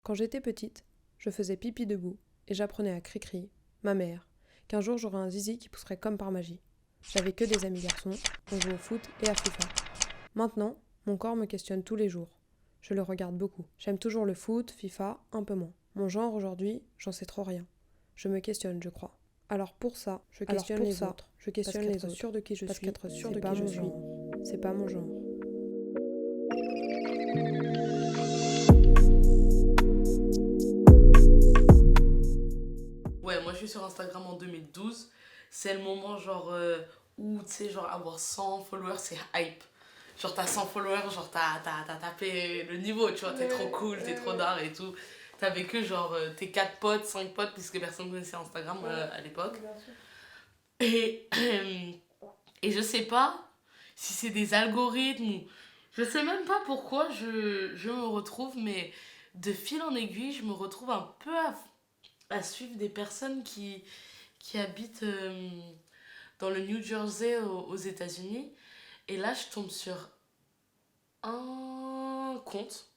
Quand j'étais petite, je faisais pipi debout et j'apprenais à Cricri, ma mère, qu'un jour j'aurais un zizi qui pousserait comme par magie. J'avais que des amis garçons, on jouait au foot et à FIFA. Maintenant, mon corps me questionne tous les jours. Je le regarde beaucoup. J'aime toujours le foot, FIFA, un peu moins. Mon genre aujourd'hui, j'en sais trop rien. Je me questionne, je crois. Alors pour ça, je questionne les autres. Je questionne les autres. Sûr de qui je suis. Qu'être sûr de qui je suis, c'est pas mon genre. Ouais, moi je suis sur Instagram en 2012. C'est le moment genre où tu sais genre avoir 100 followers c'est hype. Genre t'as 100 followers, genre t'as tapé le niveau, tu vois, t'es trop cool, t'es trop d'art et tout. T'avais que genre tes 4 potes, 5 potes puisque personne connaissait Instagram à l'époque. Et, et je sais pas si c'est des algorithmes ou... Je sais même pas pourquoi je me retrouve, mais de fil en aiguille, je me retrouve un peu à suivre des personnes qui habitent dans le New Jersey aux États-Unis. Et là, je tombe sur un compte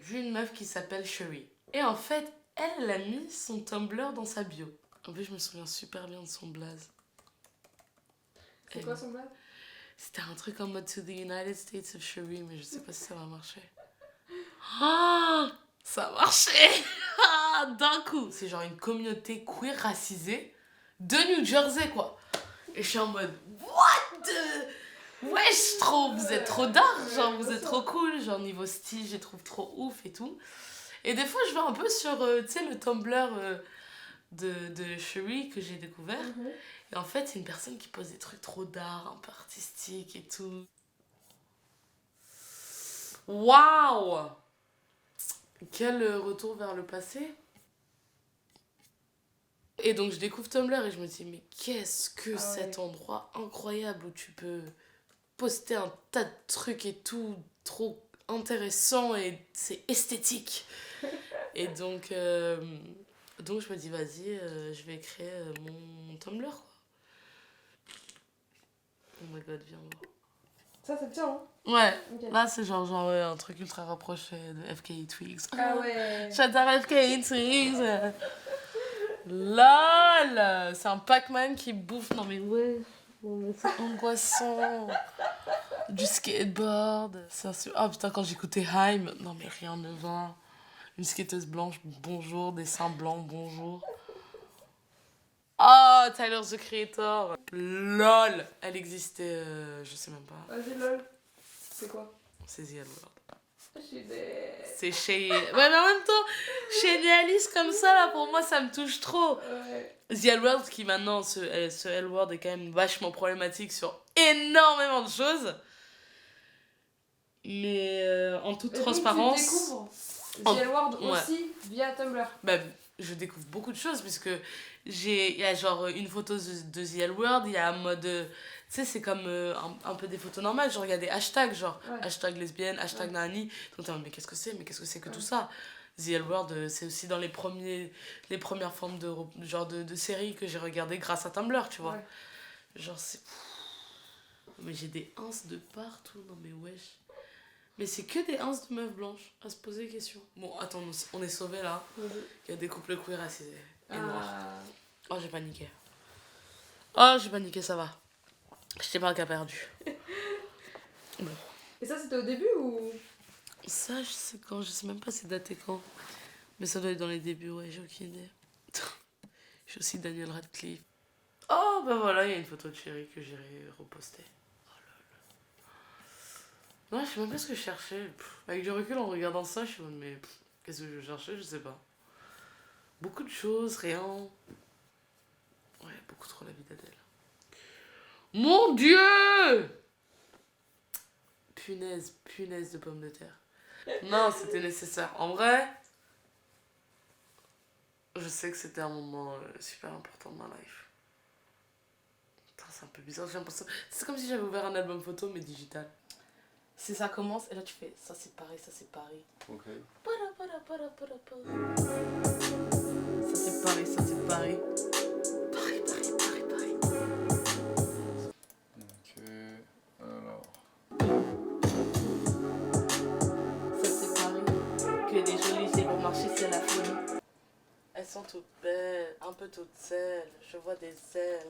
d'une meuf qui s'appelle Sherry. Et en fait, elle a mis son Tumblr dans sa bio. En plus, je me souviens super bien de son blaze. C'est quoi son blaze? C'était un truc en mode To the United States of Sherry, mais je sais pas si ça va marcher. Ah, ça a marché. D'un coup. C'est genre une communauté queer racisée de New Jersey, quoi. Et je suis en mode, what the... Wesh, trop, vous êtes trop dark, genre, vous êtes trop cool. Genre, niveau style, je les trouve trop ouf et tout. Et des fois, je vais un peu sur, tu sais, le Tumblr de Sherry que j'ai découvert. Et en fait, c'est une personne qui pose des trucs trop d'art, un peu artistiques et tout. Waouh! Quel retour vers le passé. Et donc je découvre Tumblr et je me dis mais qu'est-ce que cet endroit incroyable où tu peux poster un tas de trucs et tout, trop intéressant et c'est esthétique. Et donc je me dis vas-y, je vais créer mon Tumblr quoi. Oh my god, viens voir. Ça te tient, hein? Ouais, Okay. Là c'est genre un truc ultra rapproché de FKE Twigs. Ah ouais. J'adore FKE Twigs. LOL. C'est un Pac-Man qui bouffe. Non mais ouais. Non mais c'est angoissant. Du skateboard. Oh putain, quand j'écoutais Haim, non mais rien ne va. Une skateuse blanche, bonjour. Des seins blancs, bonjour. Oh, Tyler the Creator. LOL. Elle existait, je sais même pas. Vas-y, lol. C'est quoi? C'est The L-Word. C'est chez... Ouais, mais en même temps, chez Alice comme ça, là, pour moi, ça me touche trop. Ouais. The L-Word, qui maintenant, ce L-Word est quand même vachement problématique sur énormément de choses. Mais en toute transparence... Tu découvres The L-Word aussi via Tumblr. Bah, je découvre beaucoup de choses, puisque il y a genre une photo de The L-Word, il y a un mode... Tu sais, c'est comme un peu des photos normales, genre il y a des hashtags, genre hashtag lesbienne, hashtag nani. Donc t'es en mode, mais qu'est-ce que c'est? Mais qu'est-ce que c'est que tout ça? The L-Word, c'est aussi dans les premières formes de séries que j'ai regardées grâce à Tumblr, tu vois. Genre c'est... Mais j'ai des ins de partout, non mais wesh. Mais c'est que des ins de meufs blanches à se poser des questions. Bon, attends, on est sauvés là. Il y a des couples queer racisés et noirs. Oh, j'ai paniqué. Ça va. J'étais pas un cas perdu. Bon. Et ça, c'était au début ou... Ça, je sais quand. Je sais même pas c'est daté quand. Mais ça doit être dans les débuts, ouais, j'ai aucune idée. J'ai aussi Daniel Radcliffe. Oh, bah voilà, il y a une photo de Chérie que j'irai reposter. Oh là là. Ouais, je sais même pas ce que je cherchais. Avec du recul, en regardant ça, je suis mais qu'est-ce que je cherchais? Je sais pas. Beaucoup de choses, rien. Ouais, beaucoup trop la vie d'Adèle. Mon Dieu! Punaise de pommes de terre. Non, c'était nécessaire. En vrai, je sais que c'était un moment super important de ma life. Putain, c'est un peu bizarre, j'ai l'impression... C'est comme si j'avais ouvert un album photo, mais digital. Si ça commence, et là tu fais ça c'est Paris, ça c'est Paris. Ok. Ça c'est Paris, ça c'est Paris. Paris. Ok, alors. Ça c'est Paris. sont toutes belles, un peu toutes seules, je vois des ailes.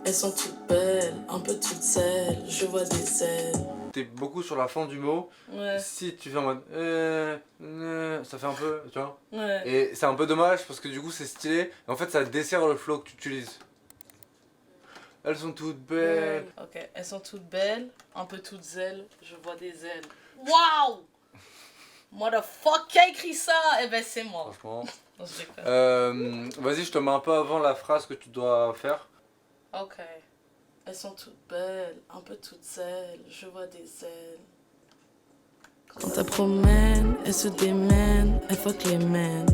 Elles sont toutes belles, un peu toutes seules, je vois des ailes. T'es beaucoup sur la fin du mot. Ouais. Si tu fais en mode ça fait un peu, tu vois. Ouais. Et c'est un peu dommage parce que du coup c'est stylé. Et en fait ça dessert le flow que tu utilises. Elles sont toutes belles. Ok, elles sont toutes belles, un peu toutes ailes, je vois des ailes. Waouh! Motherfucker, qui a écrit ça? Eh ben c'est moi. Franchement. Non, je déconne. Vas-y, je te mets un peu avant la phrase que tu dois faire. Ok. Elles sont toutes belles, un peu toutes ailes, je vois des ailes. Quand elles promènent, elles se démènent, elles fuck les mènent.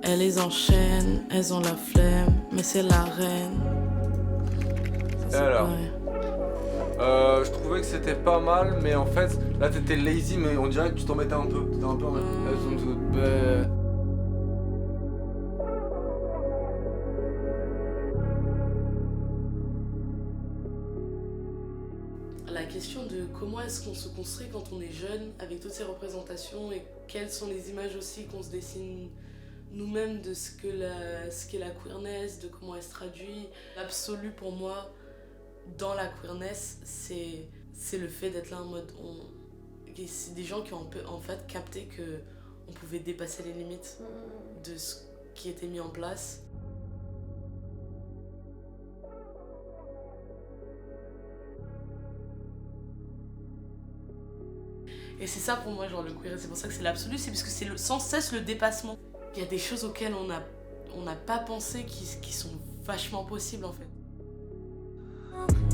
Elles les enchaînent, elles ont la flemme, mais c'est la reine. Et alors je trouvais que c'était pas mal, mais en fait, là t'étais lazy, mais on dirait que tu t'en mettais un peu. T'étais un peu en mode, elles sont toutes belles. La question de comment est-ce qu'on se construit quand on est jeune, avec toutes ces représentations, et quelles sont les images aussi qu'on se dessine nous-mêmes de ce qu'est la queerness, de comment elle se traduit. L'absolu pour moi, dans la queerness, c'est le fait d'être là en mode... C'est des gens qui ont en fait capté qu'on pouvait dépasser les limites de ce qui était mis en place. Et c'est ça pour moi, genre le queer, c'est pour ça que c'est l'absolu, c'est parce que c'est sans cesse le dépassement. Il y a des choses auxquelles on n'a pas pensé qui sont vachement possibles en fait.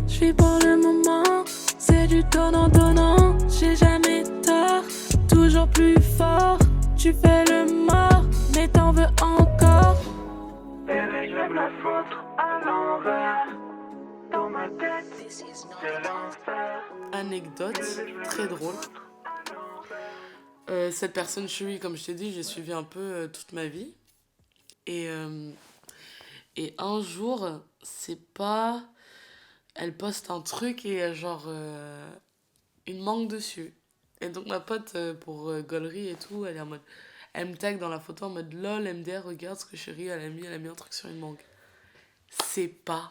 Je vis pour le moment, c'est du donnant-donnant. J'ai jamais tort, toujours plus fort. Tu fais le mort, mais t'en veux encore. Et réclame la faute à l'envers. Dans ma tête, c'est l'enfer. Anecdote très drôle. Cette personne chérie, comme je t'ai dit, j'ai suivi un peu toute ma vie. Et un jour, elle poste un truc et genre une mangue dessus. Et donc ma pote, pour gaulerie et tout, elle est en mode... Elle me tag dans la photo en mode lol, MDR, regarde ce que chérie, elle a mis un truc sur une mangue. C'est pas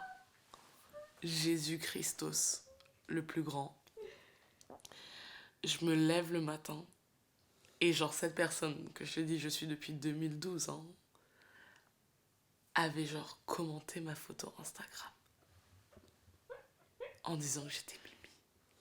Jésus Christos, le plus grand. Je me lève le matin. Et genre cette personne que je te dis, je suis depuis 2012, hein, avait genre commenté ma photo Instagram en disant que j'étais